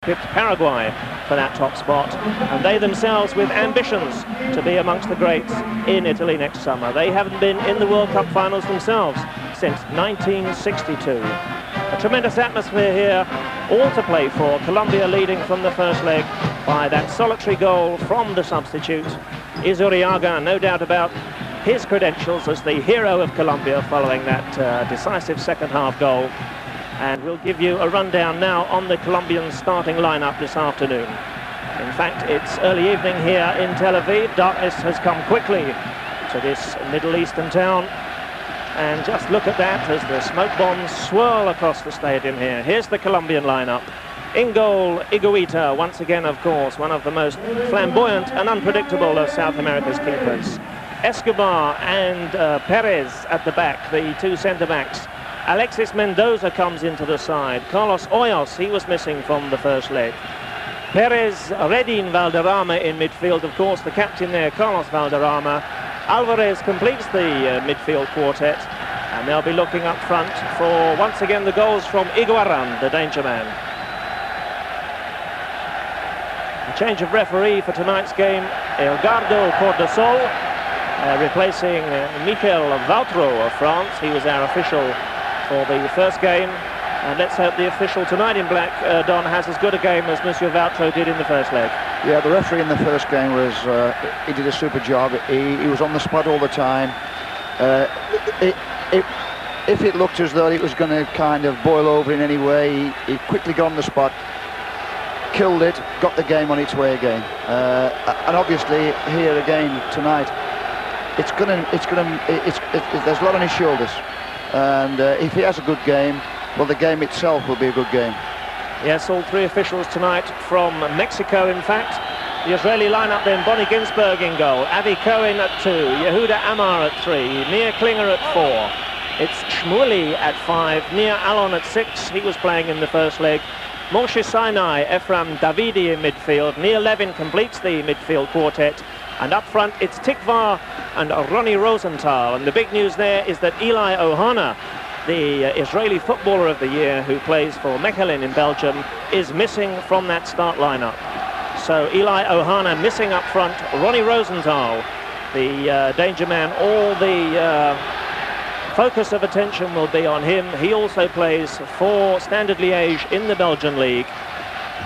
Pipped Paraguay for that top spot, and they themselves with ambitions to be amongst the greats in Italy next summer. They haven't been in the World Cup finals themselves since 1962. A tremendous atmosphere here, all to play for. Colombia leading from the first leg by that solitary goal from the substitute Izuriaga. No doubt about his credentials as the hero of Colombia following that decisive second half goal. And we'll give you a rundown now on the Colombian starting lineup this afternoon. In fact, it's early evening here in Tel Aviv. Darkness has come quickly to this Middle Eastern town. And just look at that as the smoke bombs swirl across the stadium here. Here's the Colombian lineup. In goal, Higuita, once again, of course, one of the most flamboyant and unpredictable of South America's keepers. Escobar and Perez at the back, the two centre-backs. Alexis Mendoza comes into the side. Carlos Hoyos, he was missing from the first leg. Perez, Redin, Valderrama in midfield. Of course, the captain there, Carlos Valderrama. Alvarez completes the midfield quartet. And they'll be looking up front for, once again, the goals from Higuaran, the danger man. A change of referee for tonight's game. Edgardo Cordesol, replacing Michel Vautreau of France. He was our official for the first game, and let's hope the official tonight in black, Don, has as good a game as Monsieur Vautreau did in the first leg. Yeah, the referee in the first game was, he did a super job. He was on the spot all the time. If it looked as though it was going to kind of boil over in any way, he quickly got on the spot, killed it, got the game on its way again. And obviously here again tonight, there's a lot on his shoulders. And if he has a good game, well, the game itself will be a good game. Yes, all three officials tonight from Mexico, in fact. The Israeli lineup then, Bonnie Ginsberg in goal, Avi Cohen at 2, Yehuda Amar at 3, Nir Klinger at 4. It's Shmuli at 5, Nir Alon at 6, he was playing in the first leg. Moshe Sinai, Ephraim Davidi in midfield, Nir Levin completes the midfield quartet. And up front, it's Tikva and Ronnie Rosenthal. And the big news there is that Eli Ohana, the Israeli Footballer of the Year who plays for Mechelen in Belgium, is missing from that start lineup. So Eli Ohana missing up front. Ronnie Rosenthal, the danger man, all the focus of attention will be on him. He also plays for Standard Liège in the Belgian League.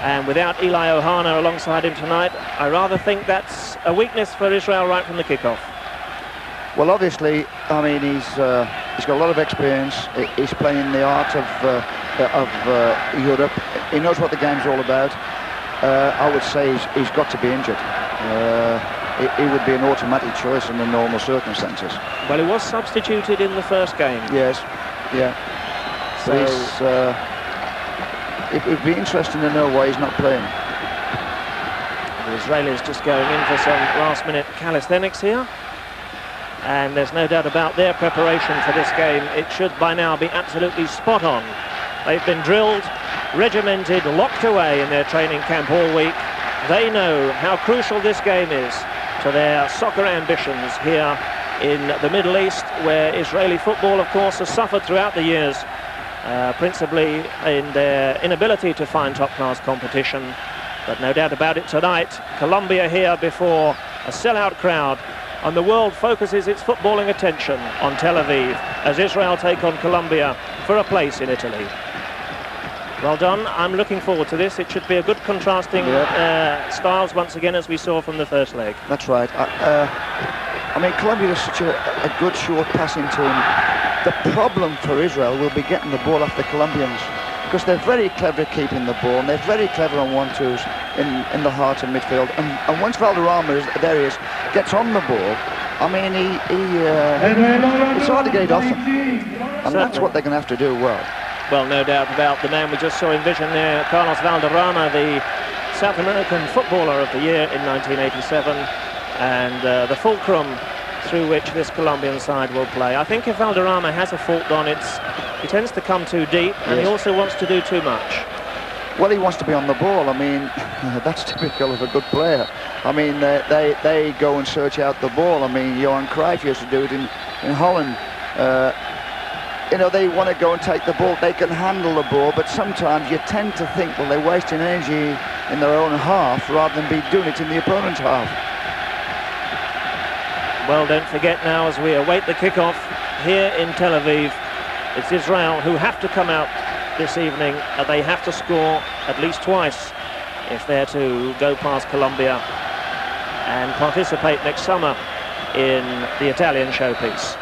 And without Eli Ohana alongside him tonight, I rather think that's a weakness for Israel right from the kickoff. Well, obviously, I mean, he's got a lot of experience. He's playing the art of Europe. He knows what the game's all about. I would say he's got to be injured. He would be an automatic choice in the normal circumstances. Well, he was substituted in the first game. Yes, yeah. So it would be interesting to know why he's not playing. The Israelis just going in for some last-minute calisthenics here. And there's no doubt about their preparation for this game. It should by now be absolutely spot on. They've been drilled, regimented, locked away in their training camp all week. They know how crucial this game is to their soccer ambitions here in the Middle East, where Israeli football, of course, has suffered throughout the years, principally in their inability to find top-class competition. But no doubt about it tonight, Colombia here before a sellout crowd, and the world focuses its footballing attention on Tel Aviv as Israel take on Colombia for a place in Italy. Well done. I'm looking forward to this. It should be a good contrasting styles once again, as we saw from the first leg. That's right. I mean, Colombia is such a good short passing team. The problem for Israel will be getting the ball off the Colombians, because they're very clever at keeping the ball, and they're very clever on 1-2s in the heart of midfield. And once Valderrama gets on the ball, I mean, it's hard to get it off him. And that's what they're going to have to do well. Well, no doubt about the man we just saw in vision there, Carlos Valderrama, the South American Footballer of the Year in 1987, and the fulcrum through which this Colombian side will play. I think if Valderrama has a fault on, he tends to come too deep, and he also wants to do too much. Well, he wants to be on the ball. I mean, that's typical of a good player. I mean, they go and search out the ball. I mean, Johan Cruyff used to do it in Holland. you know, they want to go and take the ball. They can handle the ball, but sometimes you tend to think, well, they're wasting energy in their own half rather than be doing it in the opponent's half. Well, don't forget now, as we await the kickoff here in Tel Aviv, it's Israel who have to come out this evening. They have to score at least twice if they're to go past Colombia and participate next summer in the Italian showpiece.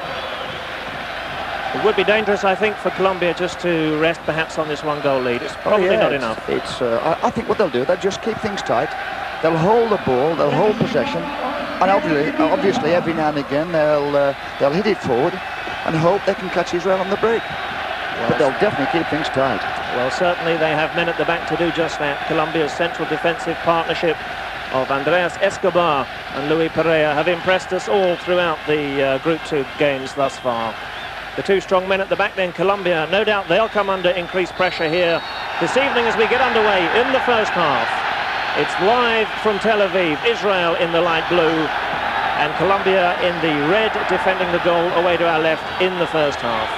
It would be dangerous, I think, for Colombia just to rest perhaps on this one-goal lead. It's probably not enough. I think what they'll do, they'll just keep things tight. They'll hold the ball, they'll hold possession, and obviously every now and again they'll hit it forward and hope they can catch Israel on the break. Well, but they'll definitely keep things tight. Well, certainly they have men at the back to do just that. Colombia's central defensive partnership of Andreas Escobar and Luis Pereira have impressed us all throughout the Group 2 games thus far. The two strong men at the back then, Colombia, no doubt they'll come under increased pressure here this evening as we get underway in the first half. It's live from Tel Aviv, Israel in the light blue and Colombia in the red, defending the goal away to our left in the first half.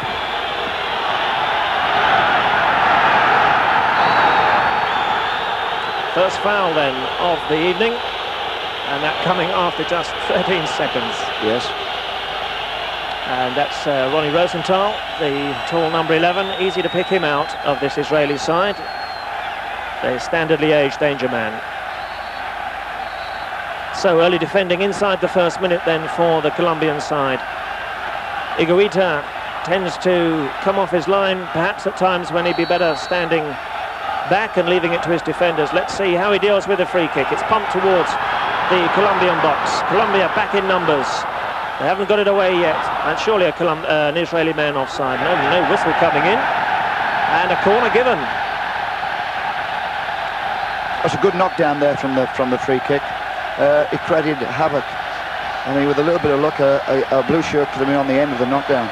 First foul then of the evening, and that coming after just 13 seconds. Yes. And that's Ronnie Rosenthal, the tall number 11. Easy to pick him out of this Israeli side. The standardly aged danger man. So early defending inside the first minute then for the Colombian side. Higuita tends to come off his line, perhaps at times when he'd be better standing back and leaving it to his defenders. Let's see how he deals with the free kick. It's pumped towards the Colombian box. Colombia back in numbers. They haven't got it away yet, and surely an Israeli man offside. No whistle coming in, and a corner given. That's a good knockdown there from the free kick. It created havoc. I mean, with a little bit of luck, a blue shirt could have been on the end of the knockdown.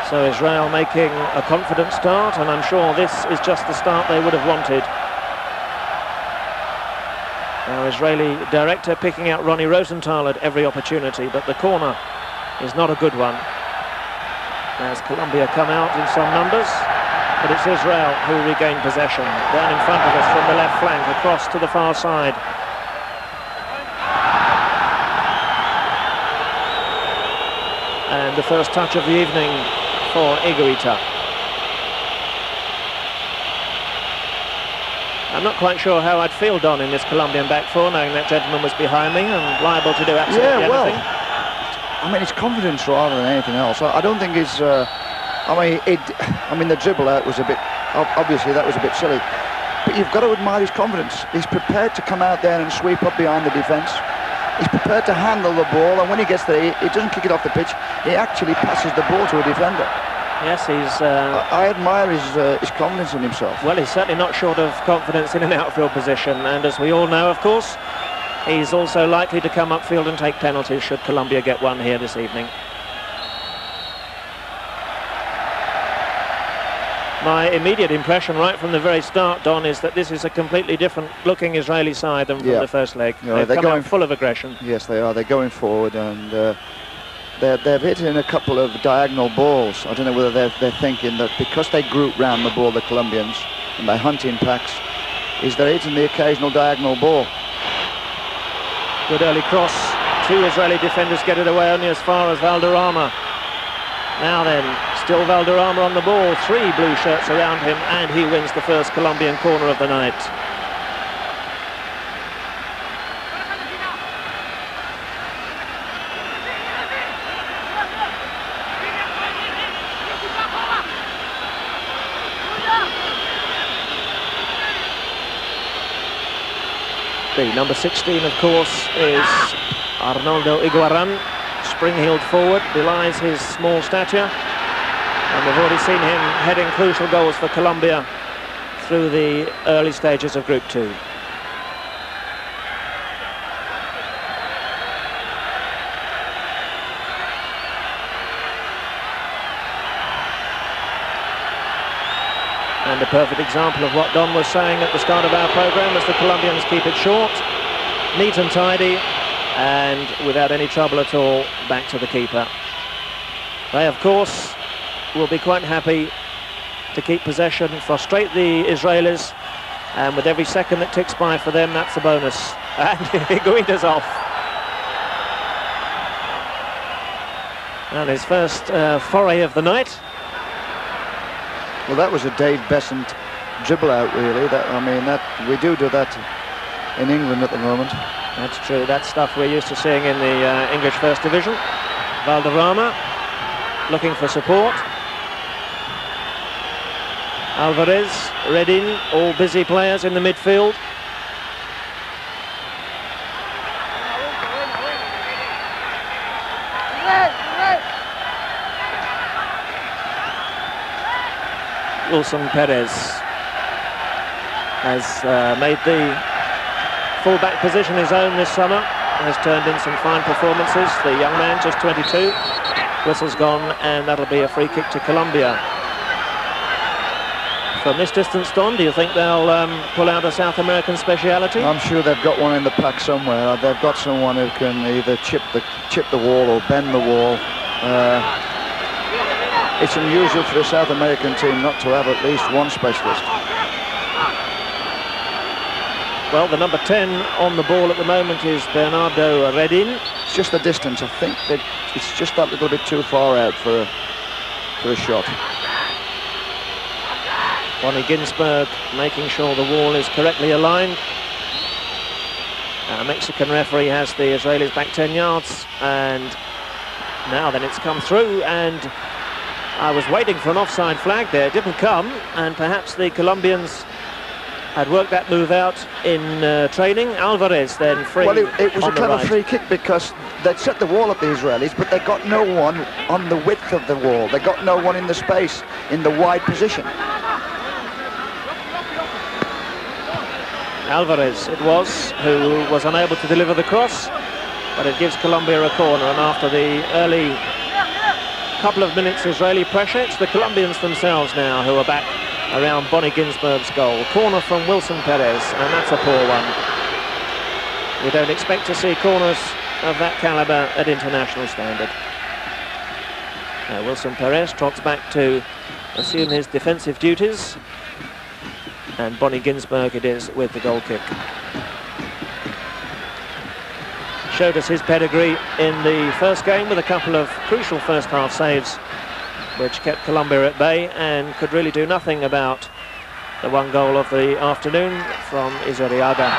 So Israel making a confident start, and I'm sure this is just the start they would have wanted. Now, Israeli director picking out Ronnie Rosenthal at every opportunity, but the corner is not a good one. As Colombia come out in some numbers, but it's Israel who regain possession. Down in front of us from the left flank, across to the far side. And the first touch of the evening for Higuita. I'm not quite sure how I'd feel, Don, in this Colombian back four, knowing that gentleman was behind me and liable to do absolutely anything. I mean, it's confidence rather than anything else. I don't think it's... I mean, the dribble out was a bit... Obviously, that was a bit silly. But you've got to admire his confidence. He's prepared to come out there and sweep up behind the defence. He's prepared to handle the ball, and when he gets there, he doesn't kick it off the pitch. He actually passes the ball to a defender. Yes, he's... I admire his confidence in himself. Well, he's certainly not short of confidence in an outfield position, and as we all know, of course, he's also likely to come upfield and take penalties should Colombia get one here this evening. My immediate impression right from the very start, Don, is that this is a completely different looking Israeli side than from the first leg. They're come out full of aggression. Yes, they are. They're going forward, and they've hit in a couple of diagonal balls. I don't know whether they're thinking that because they group round the ball, the Colombians, and they hunt in packs, is they're hitting the occasional diagonal ball. Good early cross. Two Israeli defenders get it away only as far as Valderrama. Now then, still Valderrama on the ball. Three blue shirts around him, and he wins the first Colombian corner of the night. The number 16, of course, is Arnoldo Higuaran. Spring-heeled forward, belies his small stature. And we've already seen him heading crucial goals for Colombia through the early stages of Group 2. And a perfect example of what Don was saying at the start of our programme, as the Colombians keep it short, neat and tidy, and without any trouble at all, back to the keeper. They, of course, will be quite happy to keep possession, frustrate the Israelis, and with every second that ticks by for them, that's a bonus. And Higuita's off. And his first foray of the night. Well, that was a Dave Besant dribble out, really. We do that in England at the moment. That's true. That's stuff we're used to seeing in the English First Division. Valderrama looking for support. Alvarez, Redin, all busy players in the midfield. Wilson Perez has made the full-back position his own this summer, has turned in some fine performances. The young man, just 22, whistle's gone, and that'll be a free kick to Colombia. From this distance, Don, do you think they'll pull out a South American speciality? I'm sure they've got one in the pack somewhere. They've got someone who can either chip the wall or bend the wall. It's unusual for a South American team not to have at least one specialist. Well, the number 10 on the ball at the moment is Bernardo Redin. It's just the distance. I think that it's just that little bit too far out for a shot. Bonnie Ginsberg making sure the wall is correctly aligned. A Mexican referee has the Israelis back 10 yards, and now then it's come through, and I was waiting for an offside flag there. It didn't come, and perhaps the Colombians had worked that move out in training. Alvarez then free. Well, it was a clever right. free kick because they'd set the wall up, the Israelis, but they got no one on the width of the wall. They got no one in the space, in the wide position. Alvarez it was, who was unable to deliver the cross, but it gives Colombia a corner, and after the early couple of minutes Israeli pressure, it's the Colombians themselves now who are back around Bonnie Ginsberg's goal. Corner from Wilson Perez, and that's a poor one. We don't expect to see corners of that caliber at international standard. Now Wilson Perez trots back to assume his defensive duties, and Bonnie Ginsberg it is with the goal kick. Showed us his pedigree in the first game with a couple of crucial first half saves which kept Colombia at bay, and could really do nothing about the one goal of the afternoon from Izuriaga.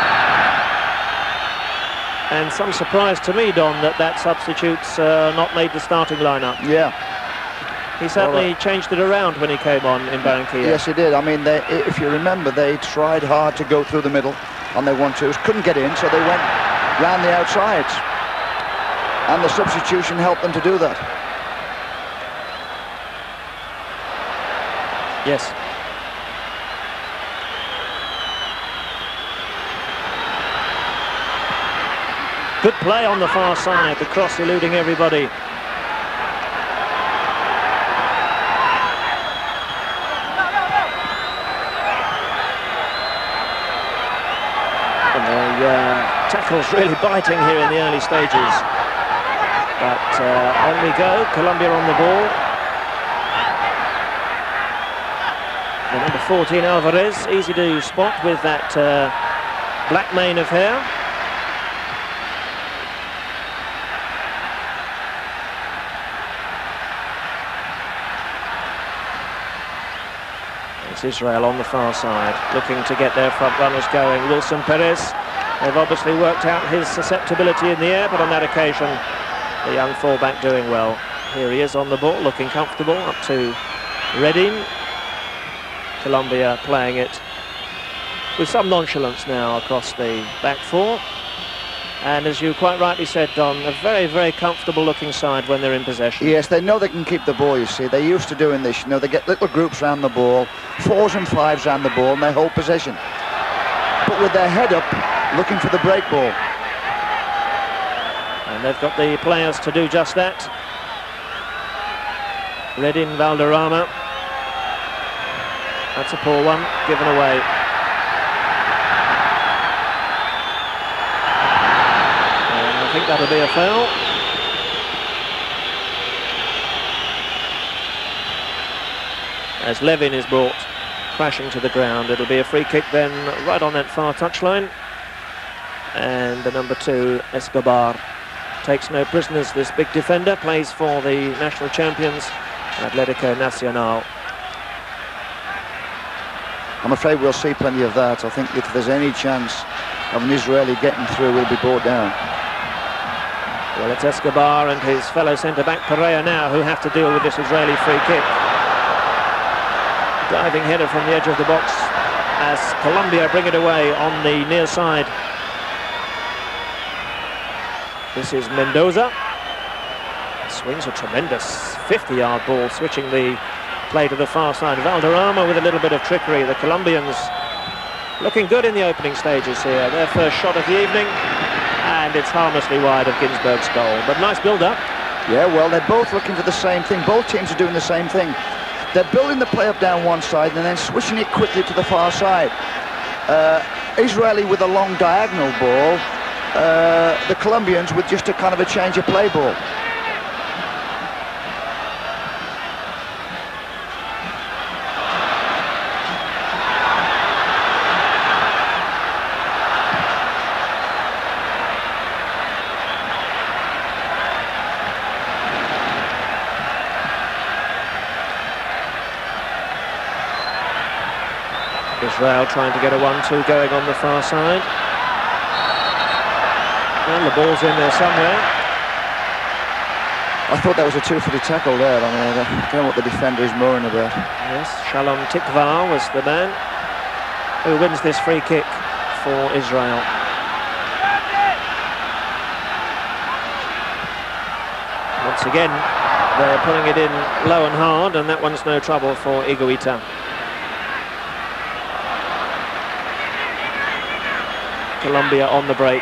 And some surprise to me, Don, that substitute's not made the starting lineup. Yeah. He certainly changed it around when he came on in Barranquilla. Yes, he did. I mean, if you remember, they tried hard to go through the middle on their 1-2s, couldn't get in, so they went round the outsides. And the substitution helped them to do that. Yes. Good play on the far side, the cross eluding everybody. And the tackle's really biting here in the early stages. But on we go, Colombia on the ball. The number 14, Alvarez, easy to spot with that black mane of hair. It's Israel on the far side, looking to get their front runners going. Wilson Perez, they've obviously worked out his susceptibility in the air, but on that occasion, the young fullback doing well. Here he is on the ball, looking comfortable, up to Redin. Colombia playing it with some nonchalance now across the back four. And as you quite rightly said, Don, a very, very comfortable looking side when they're in possession. Yes, they know they can keep the ball, you see. They're used to doing this. You know, they get little groups around the ball, 4s and 5s around the ball, and they hold possession. But with their head up, looking for the break ball. And they've got the players to do just that. Redin, Valderrama. That's a poor one, given away. And I think that'll be a foul. as Levin is brought crashing to the ground. It'll be a free kick then right on that far touchline. And the number 2, Escobar, takes no prisoners. This big defender plays for the national champions, Atlético Nacional. I'm afraid we'll see plenty of that. I think if there's any chance of an Israeli getting through, we'll be brought down. Well, it's Escobar and his fellow centre-back Pereira now who have to deal with this Israeli free kick. Diving header from the edge of the box as Colombia bring it away on the near side. This is Mendoza. Swings a tremendous 50-yard ball, switching the play to the far side. Valderrama with a little bit of trickery. The Colombians looking good in the opening stages here. Their first shot of the evening, and it's harmlessly wide of Ginsberg's goal. But nice build-up. Yeah, well, they're both looking for the same thing. Both teams are doing the same thing. They're building the play up down one side and then switching it quickly to the far side. Israeli with a long diagonal ball. The Colombians with just a kind of a change of play ball. Israel trying to get a 1-2 going on the far side. And the ball's in there somewhere. I thought that was a two-footed tackle there. I mean, I don't know what the defender is mowing about. Yes, Shalom Tikva was the man who wins this free kick for Israel. Once again, they're putting it in low and hard, and that one's no trouble for Higuita. Colombia on the break.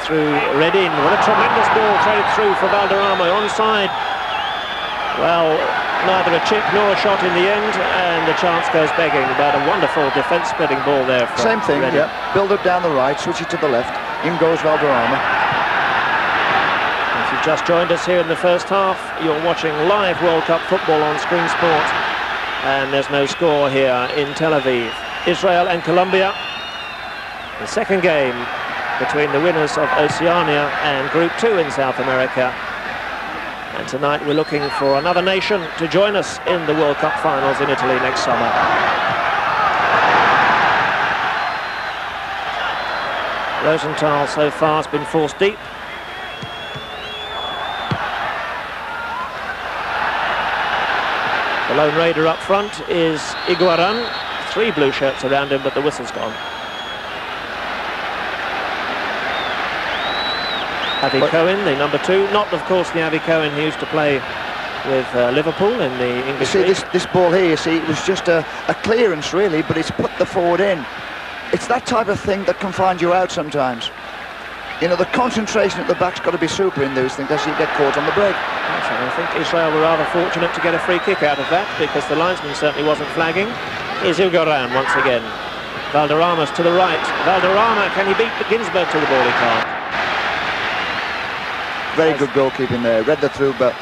Through Redin. What a tremendous ball traded through for Valderrama. Onside. Well, neither a chip nor a shot in the end, and the chance goes begging. But a wonderful defence-splitting ball there from Same thing, Redin. yeah. Build up down the right, switch it to the left. In goes Valderrama. If you've just joined us here in the first half, you're watching live World Cup football on Screen Sport. And there's no score here in Tel Aviv. Israel and Colombia. The second game between the winners of Oceania and Group 2 in South America. And tonight we're looking for another nation to join us in the World Cup finals in Italy next summer. Rosenthal so far has been forced deep. The lone raider up front is Iguaran. 3 blue shirts around him, but the whistle's gone. Avi Cohen, the number 2, not of course the Avi Cohen who used to play with Liverpool in the English League. This ball here, you see, it was just a clearance really, but it's put the forward in. It's that type of thing that can find you out sometimes. You know, the concentration at the back's got to be super in those things as you get caught on the break. I think Israel were rather fortunate to get a free kick out of that, because the linesman certainly wasn't flagging. Here's Iguaran once again. Valderrama's to the right. Valderrama, can he beat Ginsberg to the ball? He can't. Very good goalkeeping there, read the through, but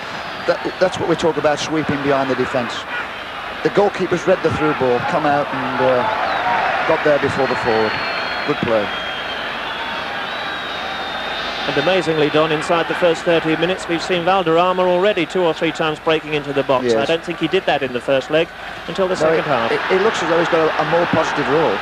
that's what we talk about, sweeping behind the defence. The goalkeepers read the through ball, come out and got there before the forward. Good play. And amazingly, Don, inside the first 30 minutes, we've seen Valderrama already 2 or 3 times breaking into the box. Yes. I don't think he did that in the first leg until the second half. It looks as though he's got a more positive role.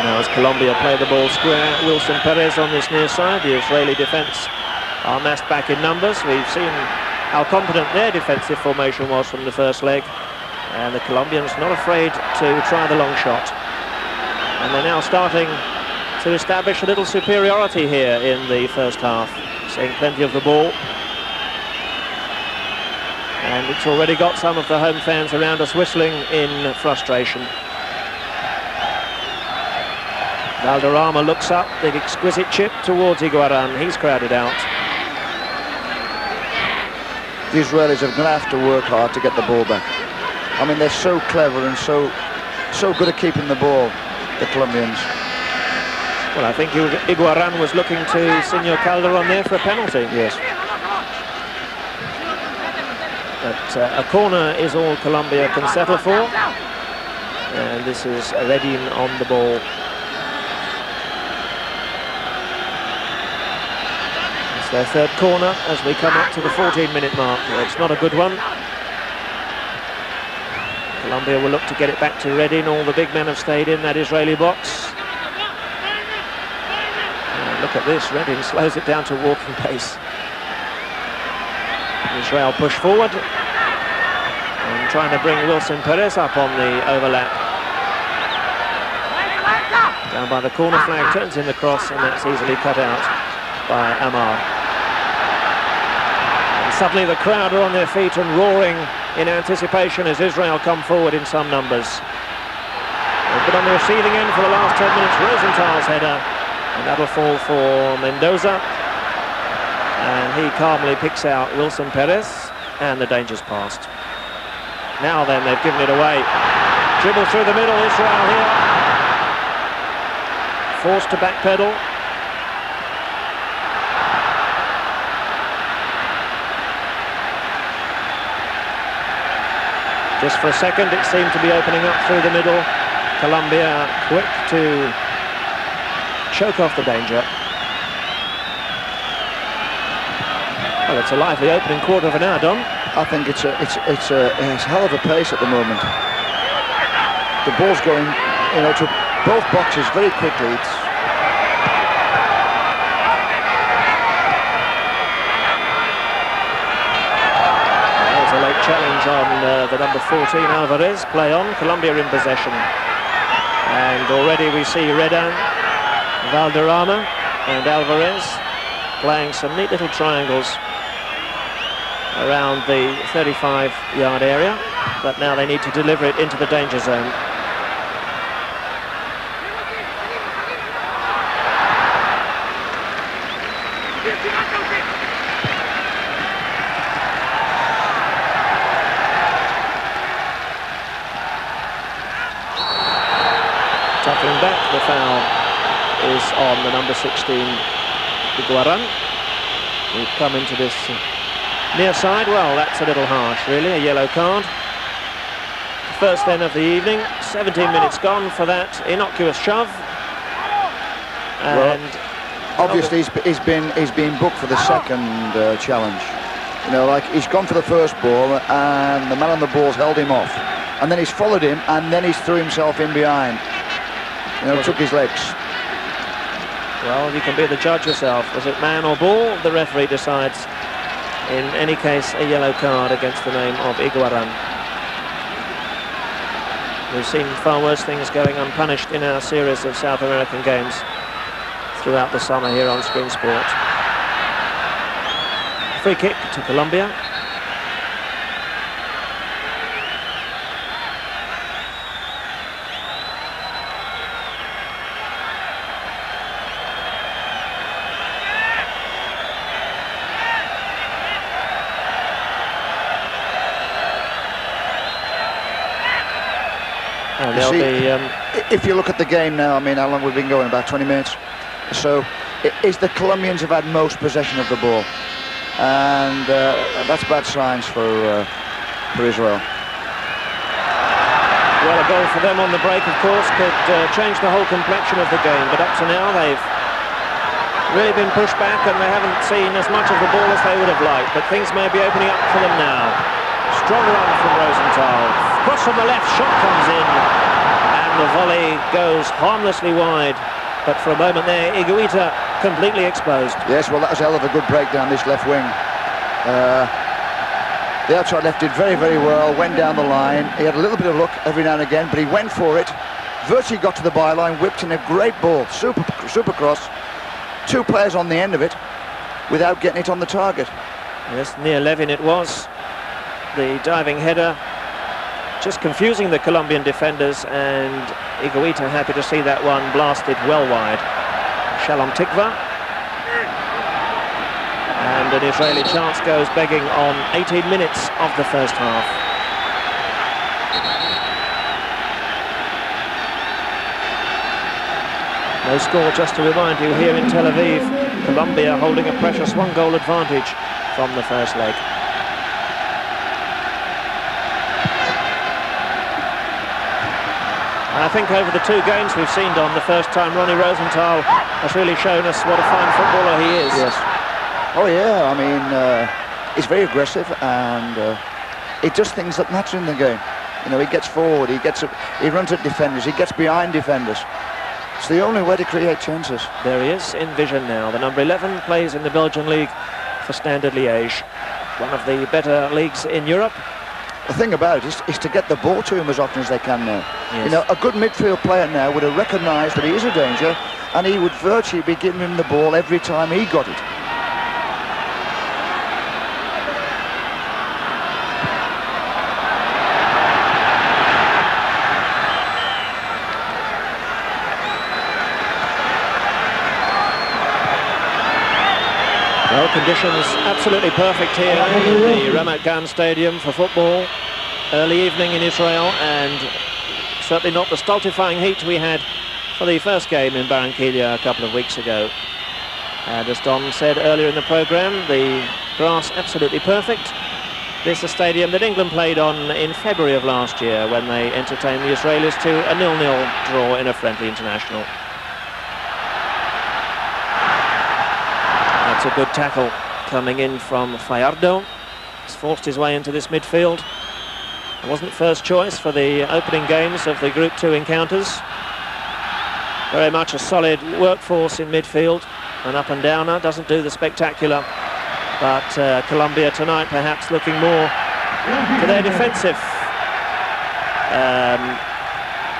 Now as Colombia play the ball square, Wilson Perez on this near side. The Israeli defence are massed back in numbers. We've seen how competent their defensive formation was from the first leg. And the Colombians not afraid to try the long shot. And they're now starting to establish a little superiority here in the first half. Seeing plenty of the ball. And it's already got some of the home fans around us whistling in frustration. Valderrama looks up, the exquisite chip towards Iguaran. He's crowded out. the Israelis are going to have to work hard to get the ball back. I mean, they're so clever and so good at keeping the ball, the Colombians. Well, I think Iguaran was looking to Senor Calderon there for a penalty. Yes. But a corner is all Colombia can settle for. And this is Redin on the ball. It's their third corner as we come up to the 14-minute mark. It's not a good one. Colombia will look to get it back to Redin. All the big men have stayed in that Israeli box. And look at this, Redin slows it down to walking pace. Israel push forward and trying to bring Wilson Perez up on the overlap. Down by the corner flag, turns in the cross, and that's easily cut out by Amar. And suddenly the crowd are on their feet and roaring in anticipation as Israel come forward in some numbers. They've been on the receiving end for the last 10 minutes. Rosenthal's header, and that'll fall for Mendoza. And he calmly picks out Wilson Perez, and the danger's passed. Now then, they've given it away. Dribble through the middle, Israel here. Forced to backpedal. Just for a second, it seemed to be opening up through the middle. Colombia quick to choke off the danger. Well, it's a lively opening quarter of an hour, Don. I think it's a hell of a pace at the moment. The ball's going, to both boxes very quickly. There's a late challenge on the number 14, Alvarez. Play on, Colombia in possession. And already we see Redin, Valderrama and Alvarez playing some neat little triangles around the 35-yard area, but now they need to deliver it into the danger zone. Tackling back, the foul is on the number 16, Iguaran. We've come into this near side. Well, that's a little harsh, really, a yellow card. First then of the evening, 17 minutes gone for that innocuous shove. And well, obviously he's been booked for the second challenge. Like he's gone for the first ball and the man on the ball's held him off. And then he's followed him and then he's threw himself in behind. Took his legs. Well, you can be the judge yourself. Was it man or ball? The referee decides. In any case, a yellow card against the name of Iguaran. We've seen far worse things going unpunished in our series of South American games throughout the summer here on Screen Sport. Free kick to Colombia. If you look at the game now, I mean, how long we've been going? About 20 minutes. So, it's the Colombians have had most possession of the ball, and that's bad signs for Israel. Well, a goal for them on the break, of course, could change the whole complexion of the game. But up to now, they've really been pushed back, and they haven't seen as much of the ball as they would have liked. But things may be opening up for them now. Strong run from Rosenthal. Cross from the left, shot comes in. The volley goes harmlessly wide, but for a moment there, Higuita completely exposed. Yes, well, that was a hell of a good breakdown, this left wing. The outside left did very, very well, went down the line. He had a little bit of luck every now and again, but he went for it, virtually got to the byline, whipped in a great ball, super cross. Two players on the end of it, without getting it on the target. Yes, near Levin it was. The diving header just confusing the Colombian defenders, and Higuita happy to see that one blasted well wide. Shalom Tikva. And an Israeli chance goes begging on 18 minutes of the first half. No score, just to remind you, here in Tel Aviv. Colombia holding a precious 1-goal advantage from the first leg. And I think over the two games we've seen, Don, the first time Ronnie Rosenthal has really shown us what a fine footballer he is. Yes. Oh yeah, I mean, he's very aggressive, and he does things that matter in the game. You know, he gets forward, he runs at defenders, he gets behind defenders. It's the only way to create chances. There he is in vision now. The number 11 plays in the Belgian league for Standard Liège, one of the better leagues in Europe. The thing about it is to get the ball to him as often as they can now. Yes. You know, a good midfield player now would have recognised that he is a danger, and he would virtually be giving him the ball every time he got it. Well, conditions absolutely perfect here in the Ramat Gan Stadium for football. Early evening in Israel, and certainly not the stultifying heat we had for the first game in Barranquilla a couple of weeks ago. And as Don said earlier in the programme, the grass absolutely perfect. This is a stadium that England played on in February of last year when they entertained the Israelis to a 0-0 draw in a friendly international. That's a good tackle coming in from Fajardo. He's forced his way into this midfield. It wasn't first choice for the opening games of the Group 2 encounters. Very much a solid workforce in midfield. An up-and-downer, doesn't do the spectacular. But Colombia tonight perhaps looking more to their defensive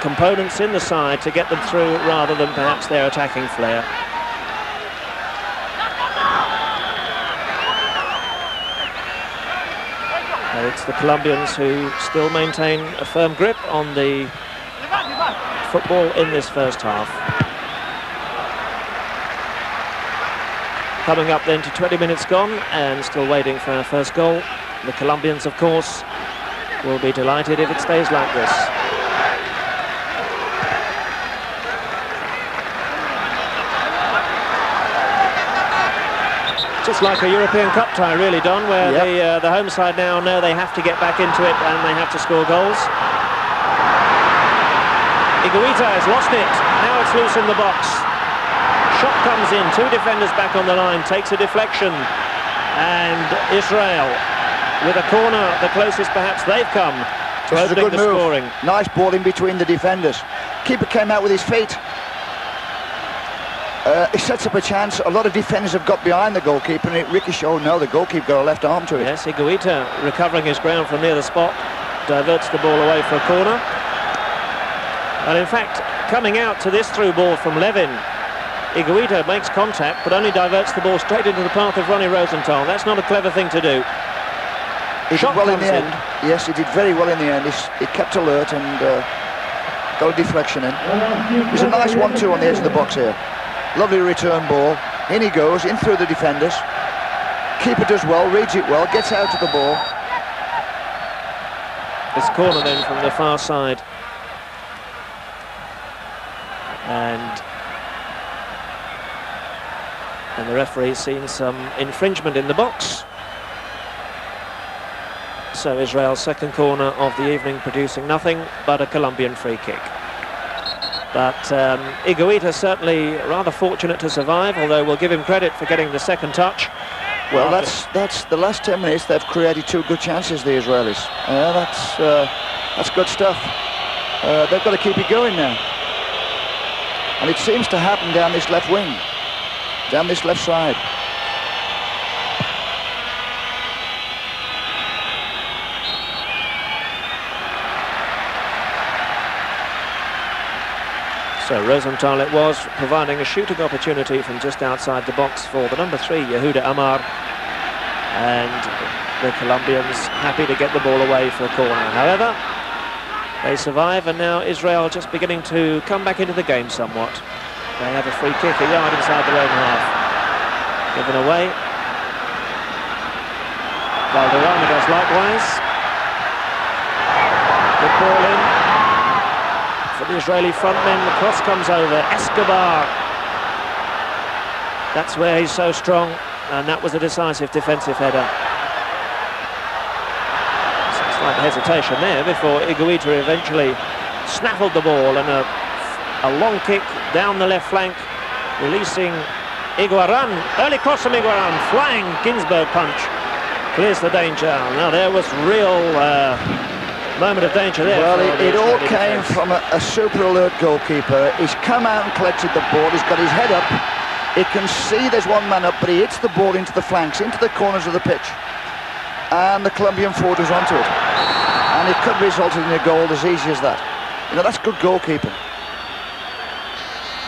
components in the side to get them through rather than perhaps their attacking flair. It's the Colombians who still maintain a firm grip on the football in this first half. Coming up then to 20 minutes gone and still waiting for our first goal. The Colombians, of course, will be delighted if it stays like this. Just like a European Cup tie, really, Don, where the home side now know they have to get back into it and they have to score goals. Higuita has lost it. Now it's loose in the box. Shot comes in. Two defenders back on the line. Takes a deflection. And Israel, with a corner, the closest perhaps they've come to opening the scoring. Nice ball in between the defenders. Keeper came out with his feet. He sets up a chance. A lot of defenders have got behind the goalkeeper, and it ricocheted. Oh no, the goalkeeper got a left arm to it. Yes, Higuita recovering his ground from near the spot, diverts the ball away for a corner. And in fact, coming out to this through ball from Levin, Higuita makes contact, but only diverts the ball straight into the path of Ronnie Rosenthal. That's not a clever thing to do. He did well in the end. Yes, he did very well in the end. He kept alert and got a deflection in. It was a nice 1-2 on the edge of the box here. Lovely return ball. In he goes, in through the defenders. Keeper does well, reads it well, gets out of the ball. This corner then from the far side. And the referee's seen some infringement in the box. So Israel's second corner of the evening producing nothing but a Colombian free kick. But Higuita certainly rather fortunate to survive, although we'll give him credit for getting the second touch. Well, that's the last 10 minutes. They've created two good chances, the Israelis. That's good stuff. They've got to keep it going now. And it seems to happen down this left wing, down this left side. So Rosenthal it was, providing a shooting opportunity from just outside the box for the number 3, Yehuda Amar. And the Colombians happy to get the ball away for a corner. However, they survive, and now Israel just beginning to come back into the game somewhat. They have a free kick a yard inside their own half. Given away. Valderrama does likewise. Good ball in for the Israeli front men. The cross comes over. Escobar. That's where he's so strong, and that was a decisive defensive header. Some slight hesitation there before Higuita eventually snaffled the ball, and a long kick down the left flank, releasing Higuaran. Early cross from Higuaran, flying Ginsberg punch. Clears the danger. Now there was real moment of danger there. Well, it all came from a super alert goalkeeper. He's come out and collected the ball. He's got his head up. He can see there's one man up, but he hits the ball into the flanks, into the corners of the pitch. And the Colombian forward was onto it. And it could have resulted in a goal as easy as that. You know, that's good goalkeeping.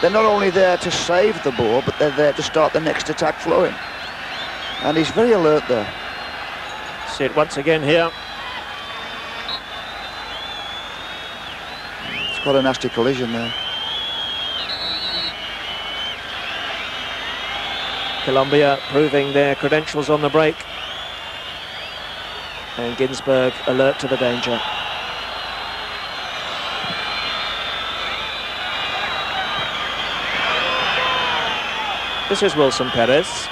They're not only there to save the ball, but they're there to start the next attack flowing. And he's very alert there. See it once again here. It's quite a nasty collision there. Colombia proving their credentials on the break. And Ginsberg alert to the danger. This is Wilson Perez.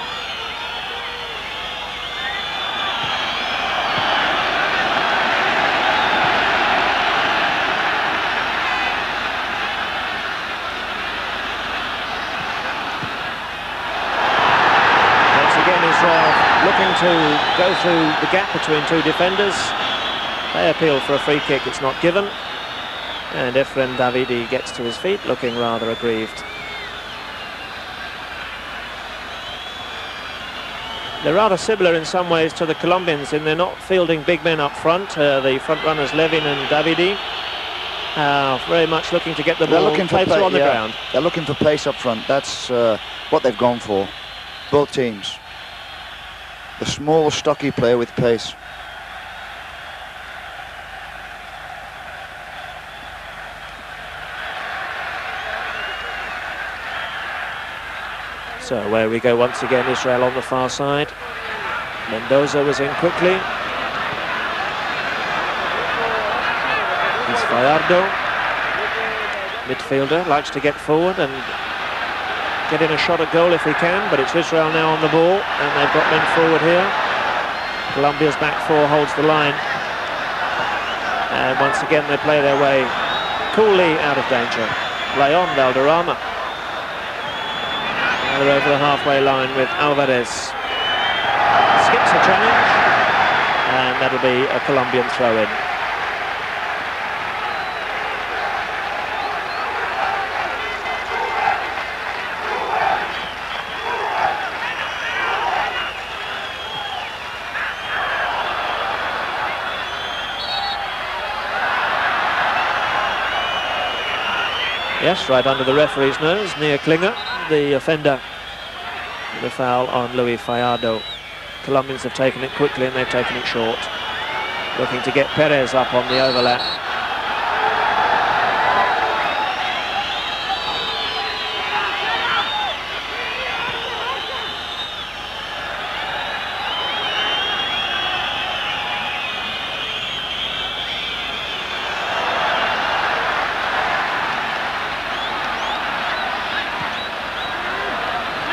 Looking to go through the gap between two defenders. They appeal for a free kick, it's not given. And Efren Davidi gets to his feet, looking rather aggrieved. They're rather similar in some ways to the Colombians in they're not fielding big men up front. The front runners Levin and Davidi very much looking to get the ball closer on the ground. They're looking for pace up front. That's what they've gone for, both teams. The small, stocky player with pace. So away we go once again, Israel on the far side. Mendoza was in quickly. It's Gallardo, midfielder, likes to get forward and get in a shot at goal if he can, but it's Israel now on the ball, and they've got men forward here. Colombia's back four holds the line, and once again they play their way coolly out of danger. Leon Valderrama. Now they're over the halfway line with Alvarez. Skips a challenge, and that'll be a Colombian throw-in. Yes, right under the referee's nose, near Klinger, the offender. The foul on Luis Gallardo. Colombians have taken it quickly and they've taken it short. Looking to get Perez up on the overlap.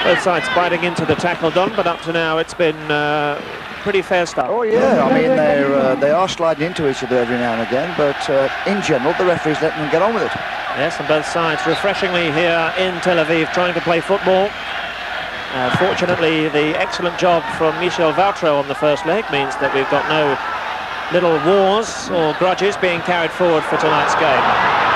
Both sides biting into the tackle, Don, but up to now it's been pretty fair stuff. Oh yeah, I mean they are sliding into each other every now and again, but in general the referee's letting them get on with it. Yes, on both sides, refreshingly here in Tel Aviv, trying to play football. Fortunately, the excellent job from Michel Vautreau on the first leg means that we've got no little wars or grudges being carried forward for tonight's game.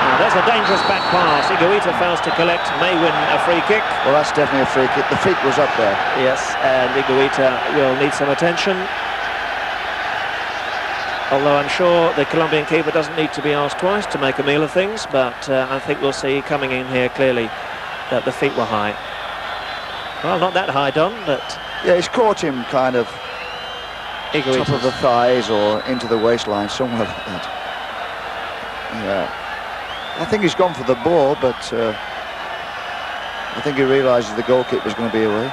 Now, there's a dangerous back pass. Higuita fails to collect, may win a free kick. Well, that's definitely a free kick. The feet was up there. Yes, and Higuita will need some attention. Although I'm sure the Colombian keeper doesn't need to be asked twice to make a meal of things, but I think we'll see coming in here clearly that the feet were high. Well, not that high, Don, but... Yeah, he's caught him kind of Higuita's top of the thighs or into the waistline, somewhere like that. Yeah. I think he's gone for the ball, but I think he realises the goalkeeper's going to be away.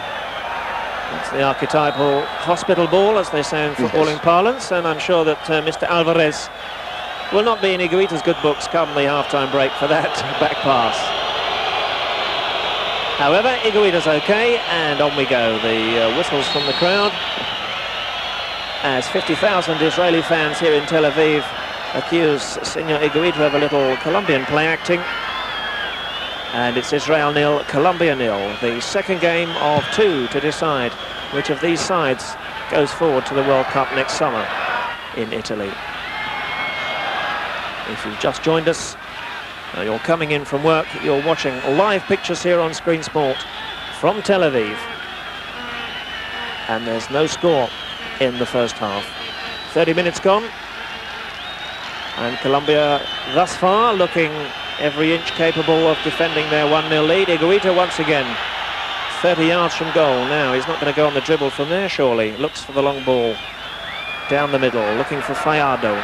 It's the archetypal hospital ball, as they say in footballing parlance, and I'm sure that Mr. Alvarez will not be in Higuita's good books come the half-time break for that back pass. However, Higuita's okay, and on we go. The whistles from the crowd as 50,000 Israeli fans here in Tel Aviv accuse Senor Higuita of a little Colombian play acting. And it's Israel 0, Colombia 0. The second game of 2 to decide which of these sides goes forward to the World Cup next summer in Italy. If you've just joined us, you're coming in from work, you're watching live pictures here on Screen Sport from Tel Aviv. And there's no score in the first half. 30 minutes gone. And Colombia thus far looking every inch capable of defending their 1-0 lead. Higuita once again 30 yards from goal. Now he's not going to go on the dribble from there, surely. Looks for the long ball down the middle, looking for Fallardo.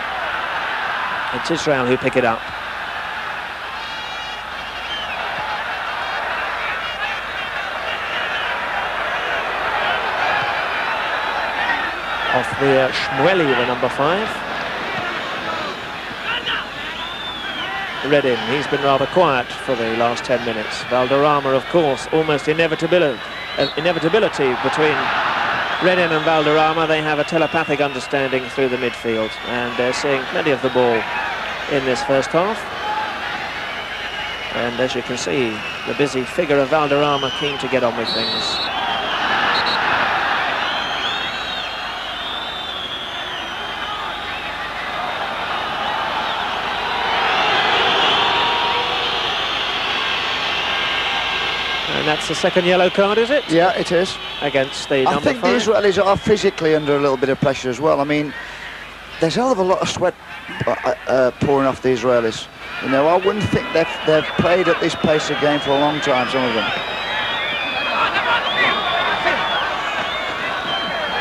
It's Israel who pick it up. Off the Shmueli, the number 5. Redin, he's been rather quiet for the last 10 minutes. Valderrama, of course, almost inevitability between Redin and Valderrama. They have a telepathic understanding through the midfield, and they're seeing plenty of the ball in this first half. And as you can see, the busy figure of Valderrama keen to get on with things. And that's the second yellow card, is it? Yeah, it is. Against the number 5. I think the Israelis are physically under a little bit of pressure as well. I mean, there's a hell of a lot of sweat pouring off the Israelis. You know, I wouldn't think they've played at this pace of game for a long time, some of them.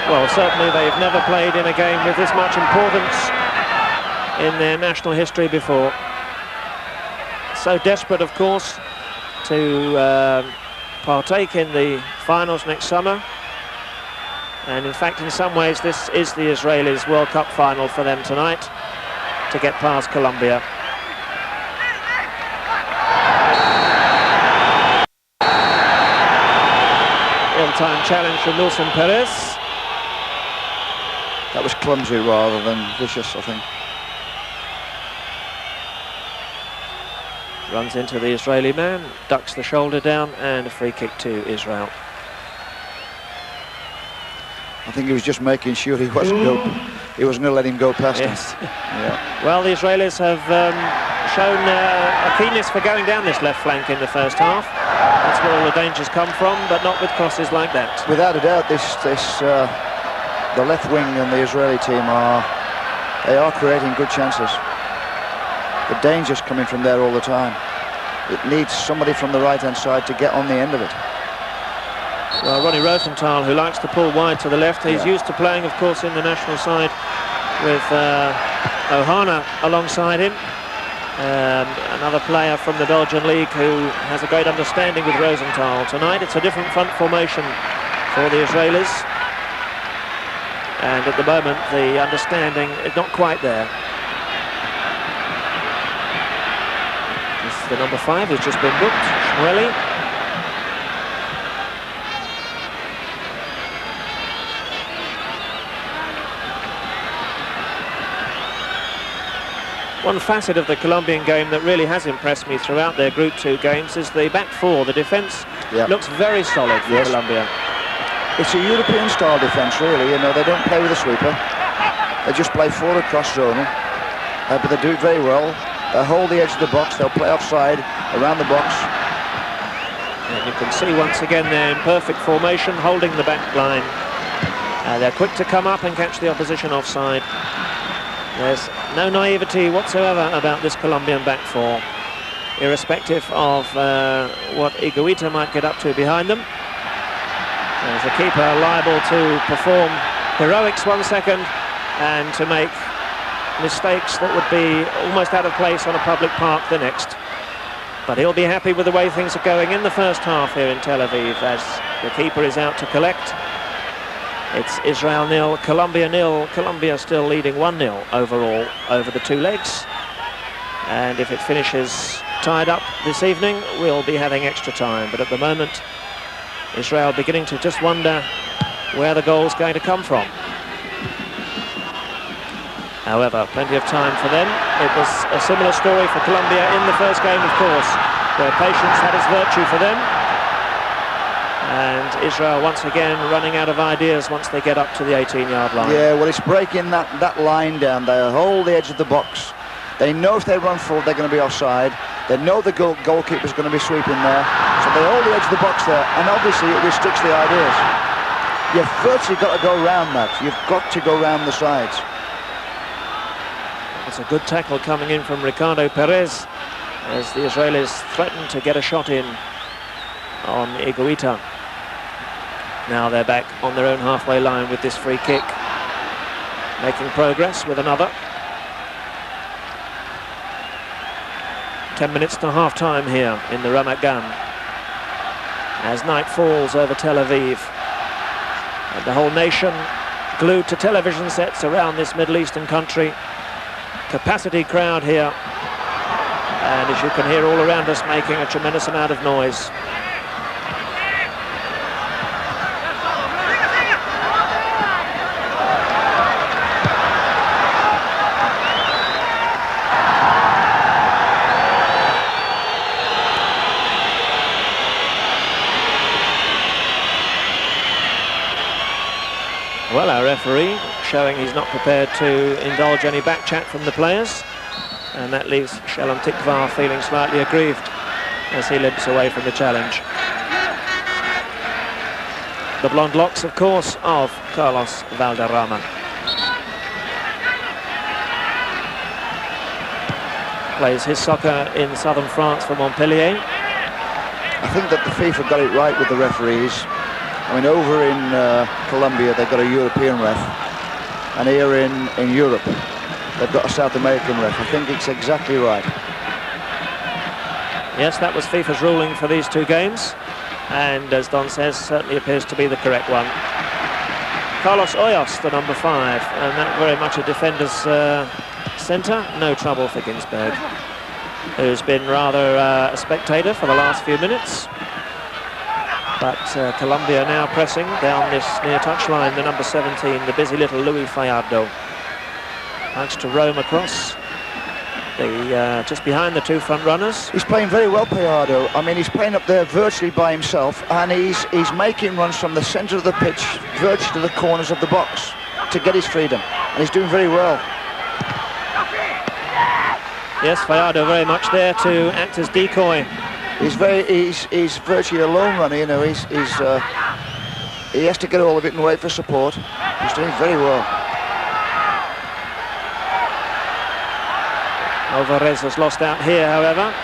Well, certainly they've never played in a game with this much importance in their national history before. So desperate, of course, to partake in the finals next summer. And in fact, in some ways, this is the Israelis' World Cup final for them tonight, to get past Colombia. Ill-timed challenge from Wilson Perez. That was clumsy rather than vicious, I think. Runs into the Israeli man, ducks the shoulder down, and a free kick to Israel. I think he was just making sure he wasn't going to let him go past him. Yeah. Well, the Israelis have shown a keenness for going down this left flank in the first half. That's where all the dangers come from, but not with crosses like that. Without a doubt, the left wing and the Israeli team are creating good chances. The danger's coming from there all the time. It needs somebody from the right-hand side to get on the end of it. Well, Ronnie Rosenthal, who likes to pull wide to the left, he's used to playing, of course, in the national side with Ohana alongside him. Another player from the Belgian league who has a great understanding with Rosenthal. Tonight it's a different front formation for the Israelis, and at the moment the understanding is not quite there. This is the number 5 who's just been booked, Shmueli. One facet of the Colombian game that really has impressed me throughout their Group 2 games is the back four. The defence looks very solid for Colombia. It's a European-style defence, really. You know, they don't play with a sweeper. They just play 4 across zonal, but they do it very well. They hold the edge of the box. They'll play offside around the box. And you can see once again they're in perfect formation, holding the back line. They're quick to come up and catch the opposition offside. There's no naivety whatsoever about this Colombian back four, irrespective of what Higuita might get up to behind them. There's a keeper liable to perform heroics 1 second and to make mistakes that would be almost out of place on a public park the next. But he'll be happy with the way things are going in the first half here in Tel Aviv, as the keeper is out to collect It's Israel 0, Colombia 0. Colombia still leading 1-0 overall over the two legs. And if it finishes tied up this evening, we'll be having extra time. But at the moment, Israel beginning to just wonder where the goal's going to come from. However, plenty of time for them. It was a similar story for Colombia in the first game, of course, where patience had its virtue for them. And Israel once again running out of ideas once they get up to the 18-yard line. Yeah, well, it's breaking that line down. They hold the edge of the box. They know if they run forward, they're going to be offside. They know the goalkeeper's going to be sweeping there. So they hold the edge of the box there, and obviously it restricts the ideas. You've virtually got to go round that. You've got to go round the sides. It's a good tackle coming in from Ricardo Perez as the Israelis threaten to get a shot in on Higuita. Now they're back on their own halfway line with this free kick, making progress with another. 10 minutes to half-time here in the Ramat Gan as night falls over Tel Aviv, and the whole nation glued to television sets around this Middle Eastern country. Capacity crowd here, and as you can hear all around us, making a tremendous amount of noise. Well, our referee showing he's not prepared to indulge any back chat from the players, and that leaves Shalom Tikva feeling slightly aggrieved as he limps away from the challenge. The blonde locks, of course, of Carlos Valderrama. Plays his soccer in southern France for Montpellier. I think that the FIFA got it right with the referees. I mean, over in Colombia, they've got a European ref, and here in Europe, they've got a South American ref. I think it's exactly right. Yes, that was FIFA's ruling for these two games, and as Don says, certainly appears to be the correct one. Carlos Hoyos, the number 5, and that very much a defender's centre. No trouble for Ginsberg, who's been rather a spectator for the last few minutes. But Colombia now pressing down this near touchline, the number 17, the busy little Luis Fajardo. Likes to roam across, just behind the two front runners. He's playing very well, Fajardo. I mean, he's playing up there virtually by himself, and he's making runs from the centre of the pitch, virtually to the corners of the box, to get his freedom, and he's doing very well. Yes, Fajardo very much there to act as decoy. He's virtually a lone runner, you know. He has to get all of it and wait for support. He's doing very well. Alvarez has lost out here, however.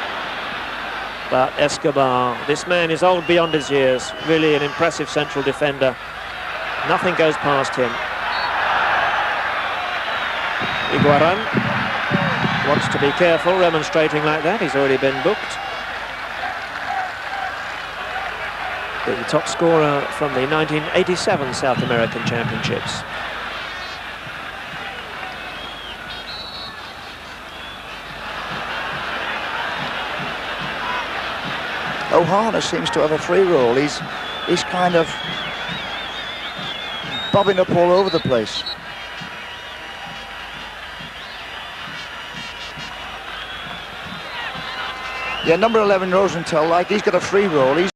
But Escobar, this man is old beyond his years. Really an impressive central defender. Nothing goes past him. Iguaran wants to be careful, remonstrating like that. He's already been booked. The top scorer from the 1987 South American Championships. Ohana seems to have a free roll. He's kind of bobbing up all over the place. Yeah, number 11 Rosenthal, like he's got a free roll.